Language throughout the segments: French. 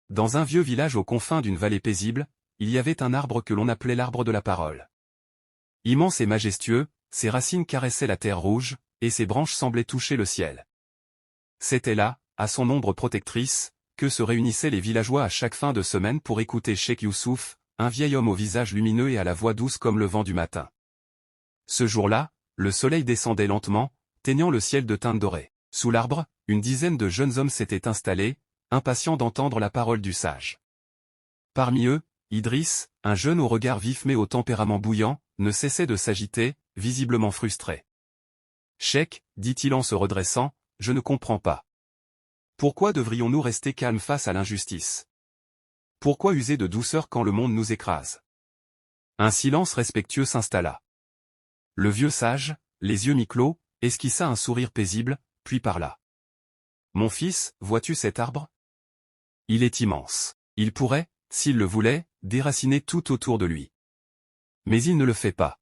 dans un vieux village aux confins d'une vallée paisible, il y avait un arbre que l'on appelait l'arbre de la parole. Immense et majestueux, ses racines caressaient la terre rouge, et ses branches semblaient toucher le ciel. C'était là, à son ombre protectrice, que se réunissaient les villageois à chaque fin de semaine pour écouter Cheikh Youssouf, un vieil homme au visage lumineux et à la voix douce comme le vent du matin. Ce jour-là, le soleil descendait lentement, teignant le ciel de teintes dorées. Sous l'arbre, une dizaine de jeunes hommes s'étaient installés, impatients d'entendre la parole du sage. Parmi eux, Idriss, un jeune au regard vif mais au tempérament bouillant, ne cessait de s'agiter, visiblement frustré. « Cheikh, dit-il en se redressant, je ne comprends pas. Pourquoi devrions-nous rester calmes face à l'injustice? Pourquoi user de douceur quand le monde nous écrase ?» Un silence respectueux s'installa. Le vieux sage, les yeux mi-clos, esquissa un sourire paisible, puis parla. « Mon fils, vois-tu cet arbre? Il est immense. Il pourrait, s'il le voulait, déraciner tout autour de lui. Mais il ne le fait pas.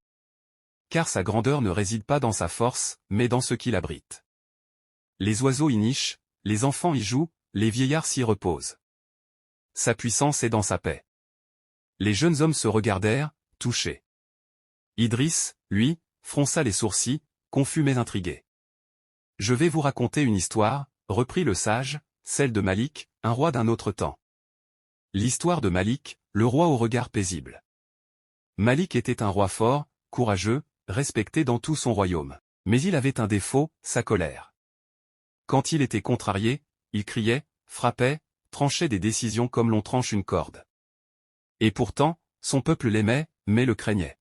Car sa grandeur ne réside pas dans sa force, mais dans ce qu'il abrite. Les oiseaux y nichent, les enfants y jouent, les vieillards s'y reposent. Sa puissance est dans sa paix. » Les jeunes hommes se regardèrent, touchés. Idriss, lui, fronça les sourcils, confus mais intrigué. « Je vais vous raconter une histoire, » reprit le sage, celle de Malik, un roi d'un autre temps. L'histoire de Malik, le roi au regard paisible. Malik était un roi fort, courageux, respecté dans tout son royaume. Mais il avait un défaut, sa colère. Quand il était contrarié, il criait, frappait, tranchait des décisions comme l'on tranche une corde. Et pourtant, son peuple l'aimait, mais le craignait.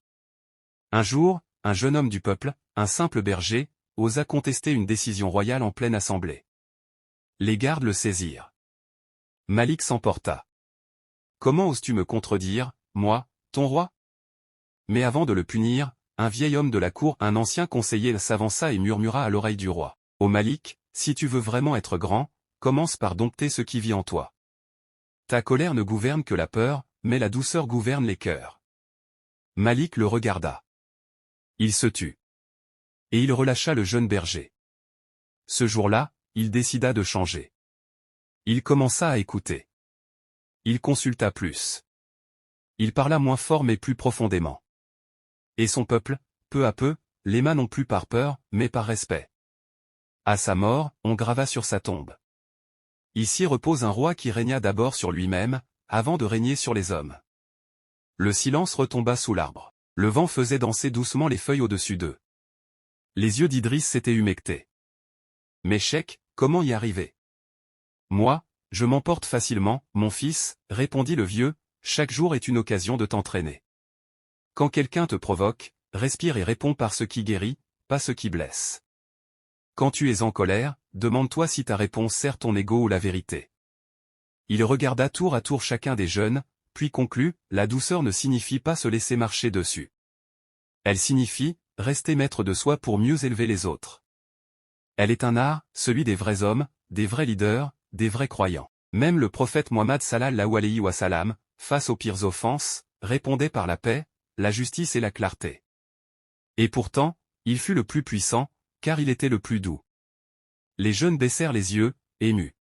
Un jour, un jeune homme du peuple, un simple berger, osa contester une décision royale en pleine assemblée. Les gardes le saisirent. Malik s'emporta. « Comment oses-tu me contredire, moi, ton roi ?» Mais avant de le punir, un vieil homme de la cour, un ancien conseiller, s'avança et murmura à l'oreille du roi. « Ô Malik, si tu veux vraiment être grand, commence par dompter ce qui vit en toi. Ta colère ne gouverne que la peur, mais la douceur gouverne les cœurs. » Malik le regarda. Il se tut. Et il relâcha le jeune berger. Ce jour-là, il décida de changer. Il commença à écouter. Il consulta plus. Il parla moins fort mais plus profondément. Et son peuple, peu à peu, l'aima non plus par peur, mais par respect. À sa mort, on grava sur sa tombe. Ici repose un roi qui régna d'abord sur lui-même, avant de régner sur les hommes. Le silence retomba sous l'arbre. Le vent faisait danser doucement les feuilles au-dessus d'eux. Les yeux d'Idriss s'étaient humectés. « Mais Cheikh, comment y arriver? »« Moi, je m'emporte facilement, mon fils, » répondit le vieux, « chaque jour est une occasion de t'entraîner. Quand quelqu'un te provoque, respire et réponds par ce qui guérit, pas ce qui blesse. Quand tu es en colère, demande-toi si ta réponse sert ton ego ou la vérité. » Il regarda tour à tour chacun des jeunes, puis conclut, « La douceur ne signifie pas se laisser marcher dessus. Elle signifie, rester maître de soi pour mieux élever les autres. Elle est un art, celui des vrais hommes, des vrais leaders, des vrais croyants. » Même le prophète Mohammed sallallahu alayhi wa sallam, face aux pires offenses, répondait par la paix, la justice et la clarté. Et pourtant, il fut le plus puissant, car il était le plus doux. Les jeunes baissèrent les yeux, émus.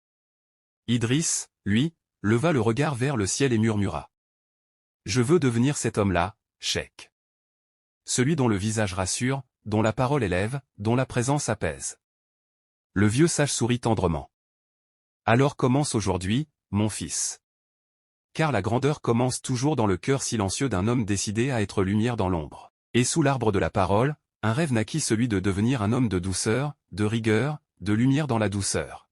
Idriss, lui, leva le regard vers le ciel et murmura. « Je veux devenir cet homme-là, Cheikh. Celui dont le visage rassure, dont la parole élève, dont la présence apaise. » Le vieux sage sourit tendrement. « Alors commence aujourd'hui, mon fils. Car la grandeur commence toujours dans le cœur silencieux d'un homme décidé à être lumière dans l'ombre. » Et sous l'arbre de la parole, un rêve naquit, celui de devenir un homme de douceur, de rigueur, de lumière dans la douceur.